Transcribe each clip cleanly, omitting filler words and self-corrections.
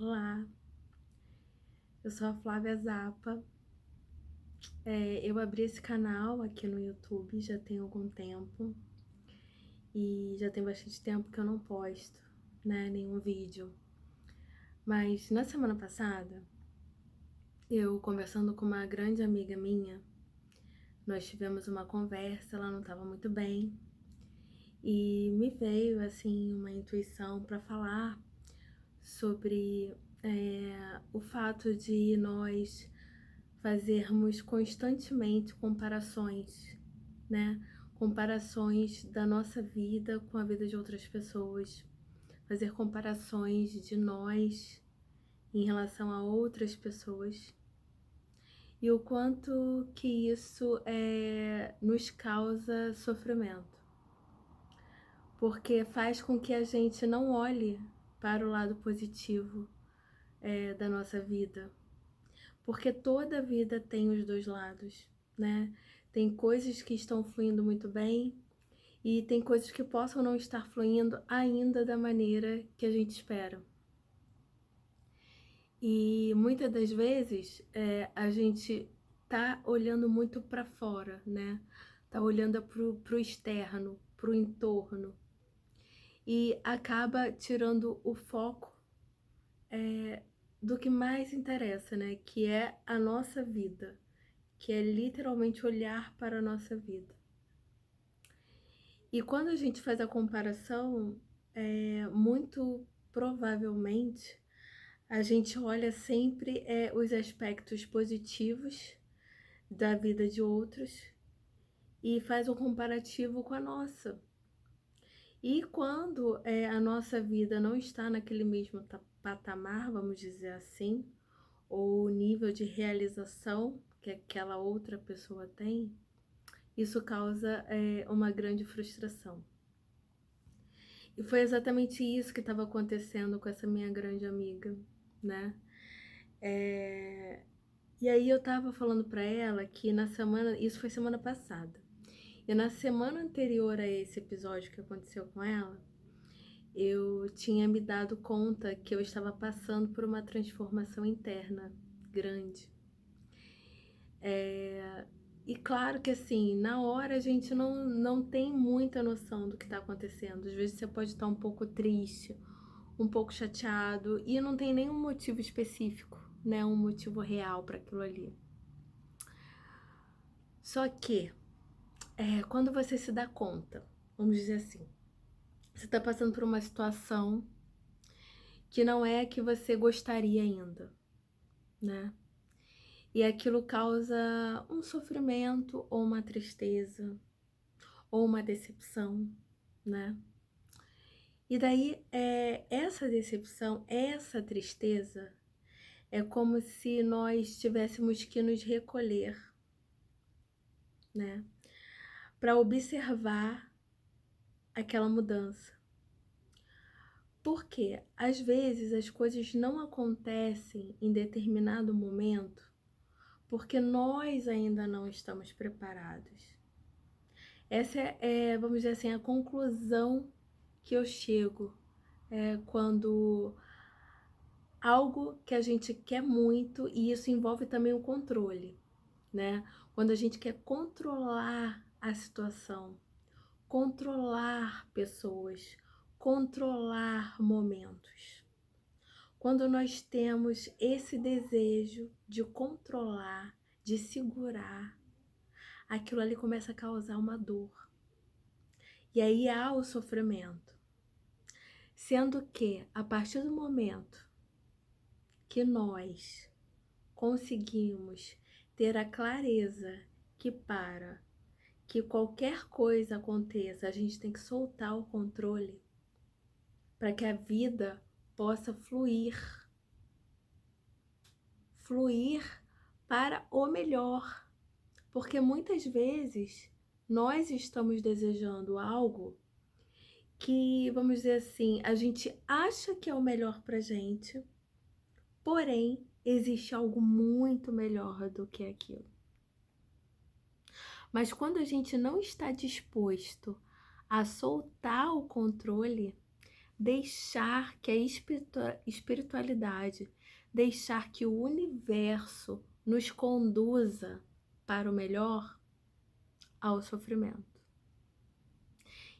Olá, eu sou a Flávia Zappa. Eu abri esse canal aqui no YouTube já tem algum tempo e já tem bastante tempo que eu não posto, né, nenhum vídeo. Mas na semana passada, eu conversando com uma grande amiga minha, nós tivemos uma conversa, ela não estava muito bem e me veio assim uma intuição para falar sobre o fato de nós fazermos constantemente comparações, né? Comparações da nossa vida com a vida de outras pessoas, fazer comparações de nós em relação a outras pessoas e o quanto que isso nos causa sofrimento, porque faz com que a gente não olhe para o lado positivo da nossa vida. Porque toda vida tem os dois lados, né? Tem coisas que estão fluindo muito bem e tem coisas que possam não estar fluindo ainda da maneira que a gente espera. E muitas das vezes a gente tá olhando muito para fora, né? Tá olhando pro externo, pro entorno e acaba tirando o foco do que mais interessa, né? Que é a nossa vida, que é literalmente olhar para a nossa vida. E quando a gente faz a comparação, muito provavelmente a gente olha sempre os aspectos positivos da vida de outros e faz um comparativo com a nossa. E quando a nossa vida não está naquele mesmo patamar, vamos dizer assim, ou nível de realização que aquela outra pessoa tem, isso causa uma grande frustração. E foi exatamente isso que estava acontecendo com essa minha grande amiga, né? E aí eu tava falando pra ela que na semana, isso foi semana passada, e na semana anterior a esse episódio que aconteceu com ela, eu tinha me dado conta que eu estava passando por uma transformação interna grande. E claro que assim, na hora a gente não tem muita noção do que está acontecendo. Às vezes você pode estar um pouco triste, um pouco chateado e não tem nenhum motivo específico, né? Um motivo real para aquilo ali. Só que quando você se dá conta, vamos dizer assim, você está passando por uma situação que não é a que você gostaria ainda, né? E aquilo causa um sofrimento ou uma tristeza ou uma decepção, né? E daí, essa decepção, essa tristeza, é como se nós tivéssemos que nos recolher, né? Para observar aquela mudança. Porque, às vezes, as coisas não acontecem em determinado momento porque nós ainda não estamos preparados. Essa vamos dizer assim, a conclusão que eu chego quando algo que a gente quer muito, e isso envolve também o controle, né? Quando a gente quer controlar a situação, controlar pessoas, controlar momentos. Quando nós temos esse desejo de controlar, de segurar, aquilo ali começa a causar uma dor. E aí há o sofrimento. Sendo que, a partir do momento que nós conseguimos ter a clareza que qualquer coisa aconteça, a gente tem que soltar o controle para que a vida possa fluir para o melhor. Porque muitas vezes nós estamos desejando algo que, vamos dizer assim, a gente acha que é o melhor pra gente, porém, existe algo muito melhor do que aquilo. Mas quando a gente não está disposto a soltar o controle, deixar que a espiritualidade, deixar que o universo nos conduza para o melhor ao sofrimento.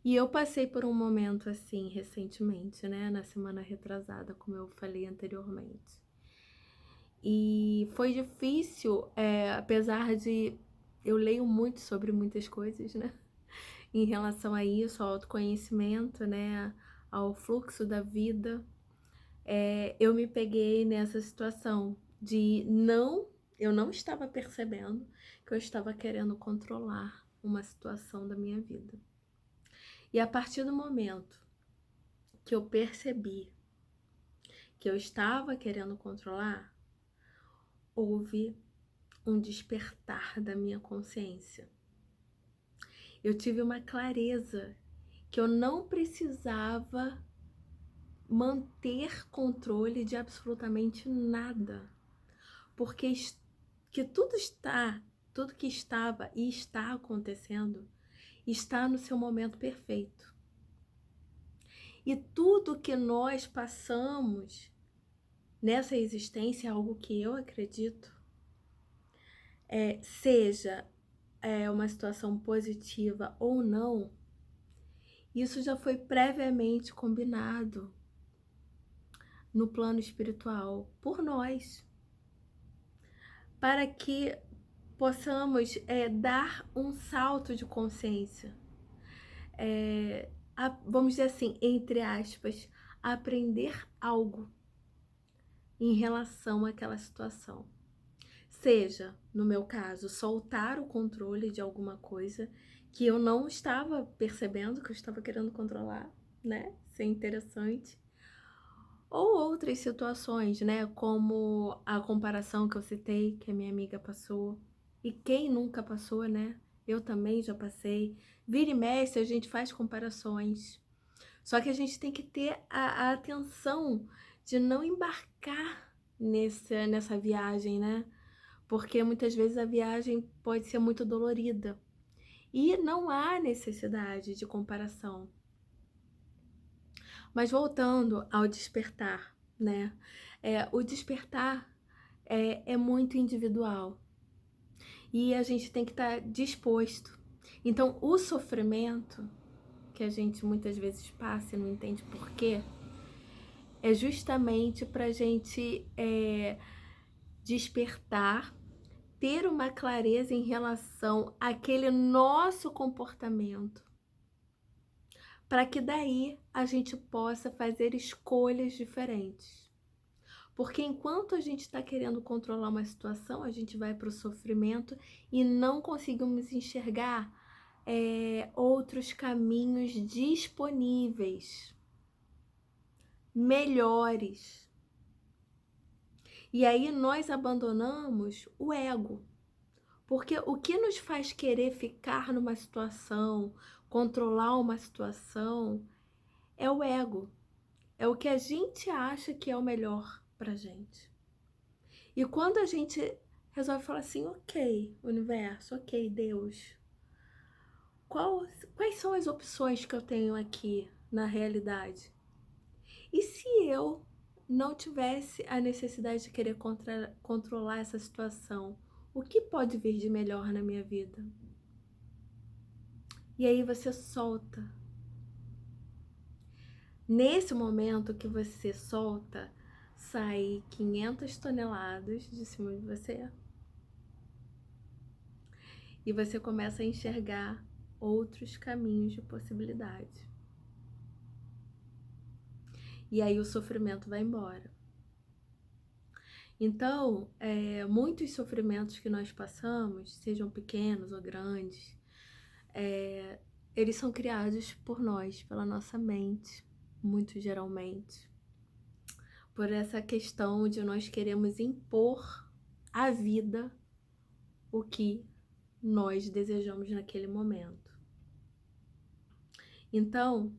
E eu passei por um momento assim recentemente, né, na semana retrasada, como eu falei anteriormente. E foi difícil, apesar de eu leio muito sobre muitas coisas, né, em relação a isso, ao autoconhecimento, né, ao fluxo da vida, eu me peguei nessa situação de eu não estava percebendo que eu estava querendo controlar uma situação da minha vida. E a partir do momento que eu percebi que eu estava querendo controlar, houve um despertar da minha consciência. Eu tive uma clareza que eu não precisava manter controle de absolutamente nada, porque tudo que estava e está acontecendo está no seu momento perfeito. E tudo que nós passamos nessa existência, algo que eu acredito, seja uma situação positiva ou não, isso já foi previamente combinado no plano espiritual por nós, para que possamos dar um salto de consciência, vamos dizer assim, entre aspas, aprender algo em relação àquela situação. Seja, no meu caso, soltar o controle de alguma coisa que eu não estava percebendo, que eu estava querendo controlar, né? Isso é interessante. Ou outras situações, né? Como a comparação que eu citei, que a minha amiga passou. E quem nunca passou, né? Eu também já passei. Vira e mexe, a gente faz comparações. Só que a gente tem que ter a atenção de não embarcar nessa viagem, né? Porque muitas vezes a viagem pode ser muito dolorida. E não há necessidade de comparação. Mas voltando ao despertar, né? O despertar é muito individual. E a gente tem que estar disposto. Então, o sofrimento que a gente muitas vezes passa e não entende por quê, é justamente para a gente despertar, ter uma clareza em relação àquele nosso comportamento, para que daí a gente possa fazer escolhas diferentes. Porque enquanto a gente está querendo controlar uma situação, a gente vai para o sofrimento e não conseguimos enxergar outros caminhos disponíveis, melhores. E aí nós abandonamos o ego. Porque o que nos faz querer ficar numa situação, controlar uma situação, é o ego. É o que a gente acha que é o melhor pra gente. E quando a gente resolve falar assim, ok, universo, ok, Deus, quais são as opções que eu tenho aqui na realidade? E se eu não tivesse a necessidade de querer controlar essa situação, o que pode vir de melhor na minha vida? E aí você solta. Nesse momento que você solta, sai 500 toneladas de cima de você. E você começa a enxergar outros caminhos de possibilidade. E aí o sofrimento vai embora. Então, muitos sofrimentos que nós passamos, sejam pequenos ou grandes, eles são criados por nós, pela nossa mente, muito geralmente. Por essa questão de nós queremos impor à vida o que nós desejamos naquele momento. Então,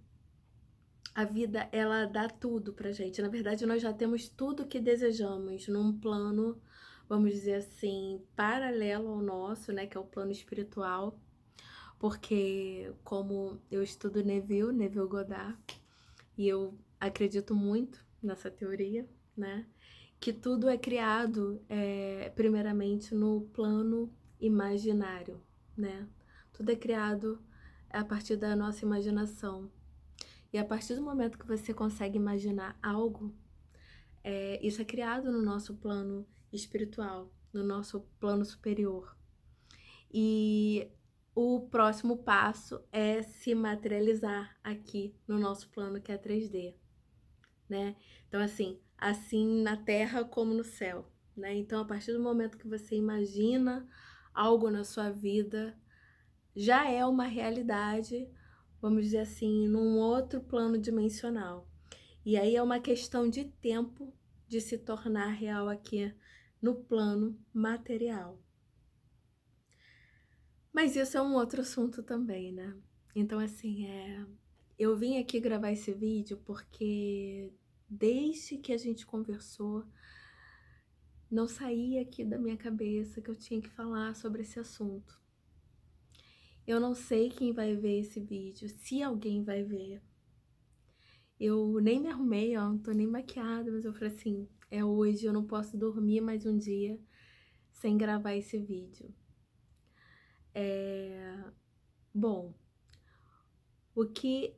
a vida, ela dá tudo pra gente. Na verdade, nós já temos tudo que desejamos num plano, vamos dizer assim, paralelo ao nosso, né, que é o plano espiritual. Porque como eu estudo Neville Goddard, e eu acredito muito nessa teoria, né? Que tudo é criado, primeiramente, no plano imaginário, né? Tudo é criado a partir da nossa imaginação. E a partir do momento que você consegue imaginar algo, isso é criado no nosso plano espiritual, no nosso plano superior. E o próximo passo é se materializar aqui no nosso plano que é 3D, né? Então, assim na Terra como no céu, né? Então, a partir do momento que você imagina algo na sua vida, já é uma realidade, vamos dizer assim, num outro plano dimensional. E aí é uma questão de tempo de se tornar real aqui no plano material. Mas isso é um outro assunto também, né? Então, eu vim aqui gravar esse vídeo porque desde que a gente conversou, não saía aqui da minha cabeça que eu tinha que falar sobre esse assunto. Eu não sei quem vai ver esse vídeo, se alguém vai ver. Eu nem me arrumei, ó, não tô nem maquiada, mas eu falei assim, é hoje, eu não posso dormir mais um dia sem gravar esse vídeo. Bom, o que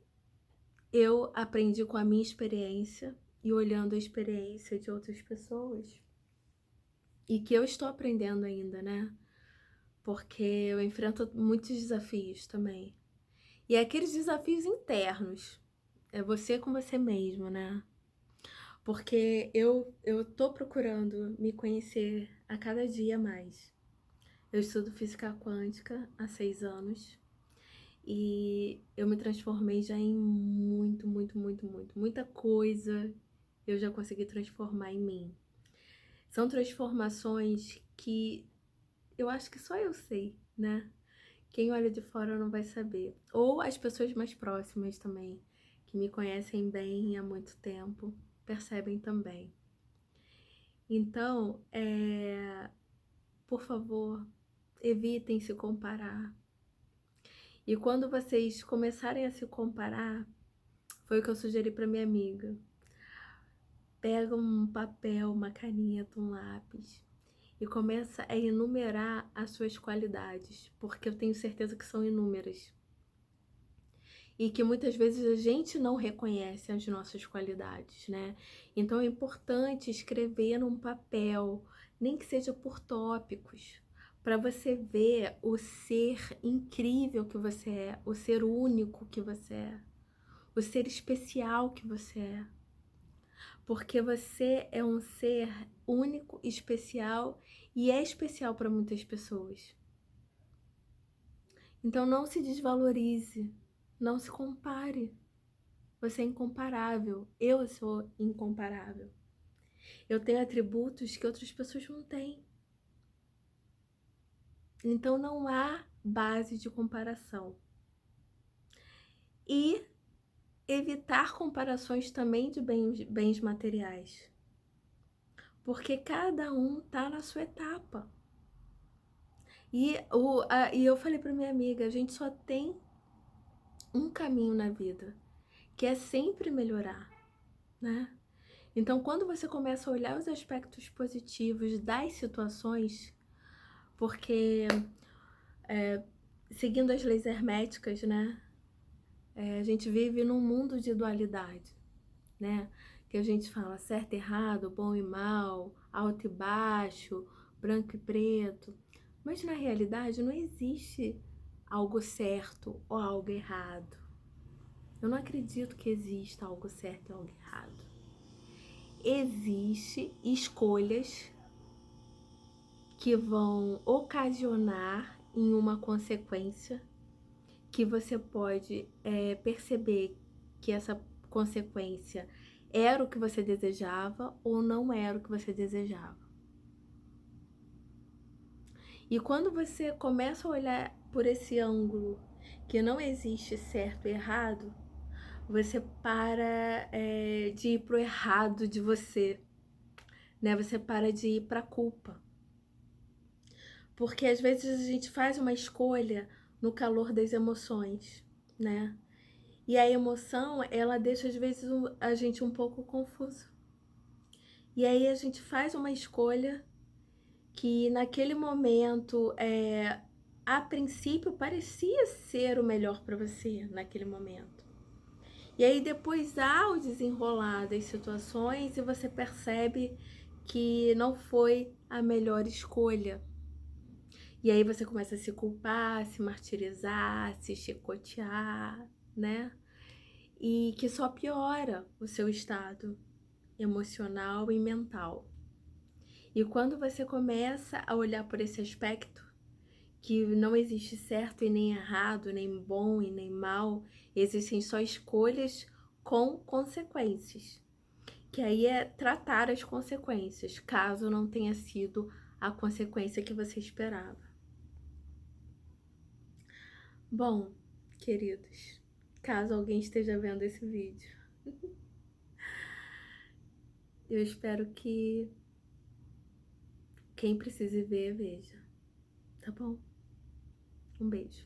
eu aprendi com a minha experiência e olhando a experiência de outras pessoas, e que eu estou aprendendo ainda, né? Porque eu enfrento muitos desafios também. E é aqueles desafios internos, é você com você mesmo, né? Porque eu tô procurando me conhecer a cada dia mais. Eu estudo física quântica há 6 anos e eu me transformei já em muita coisa eu já consegui transformar em mim. São transformações que eu acho que só eu sei, né? Quem olha de fora não vai saber. Ou as pessoas mais próximas também, que me conhecem bem há muito tempo, percebem também. Então, por favor, evitem se comparar. E quando vocês começarem a se comparar, foi o que eu sugeri para minha amiga. Pega um papel, uma caneta, um lápis e começa a enumerar as suas qualidades, porque eu tenho certeza que são inúmeras. E que muitas vezes a gente não reconhece as nossas qualidades, né? Então é importante escrever num papel, nem que seja por tópicos, para você ver o ser incrível que você é, o ser único que você é, o ser especial que você é. Porque você é um ser único, especial e é especial para muitas pessoas. Então não se desvalorize, não se compare. Você é incomparável, eu sou incomparável. Eu tenho atributos que outras pessoas não têm. Então não há base de comparação. E evitar comparações também de bens materiais. Porque cada um está na sua etapa. E eu falei para minha amiga, a gente só tem um caminho na vida, que é sempre melhorar, né? Então, quando você começa a olhar os aspectos positivos das situações, porque seguindo as leis herméticas, né? A gente vive num mundo de dualidade, né? Que a gente fala certo e errado, bom e mal, alto e baixo, branco e preto. Mas na realidade não existe algo certo ou algo errado. Eu não acredito que exista algo certo e algo errado. Existem escolhas que vão ocasionar em uma consequência que você pode perceber que essa consequência era o que você desejava ou não era o que você desejava. E quando você começa a olhar por esse ângulo que não existe certo e errado, você para de ir pro errado de você, né? Você para de ir pra culpa. Porque às vezes a gente faz uma escolha no calor das emoções, né? E a emoção, ela deixa às vezes a gente um pouco confuso. E aí a gente faz uma escolha que naquele momento, a princípio parecia ser o melhor para você naquele momento. E aí depois há o desenrolar das situações e você percebe que não foi a melhor escolha. E aí você começa a se culpar, se martirizar, se chicotear, né? E que só piora o seu estado emocional e mental. E quando você começa a olhar por esse aspecto, que não existe certo e nem errado, nem bom e nem mal, existem só escolhas com consequências. Que aí é tratar as consequências, caso não tenha sido a consequência que você esperava. Bom, queridos, caso alguém esteja vendo esse vídeo, eu espero que quem precise ver, veja, tá bom? Um beijo.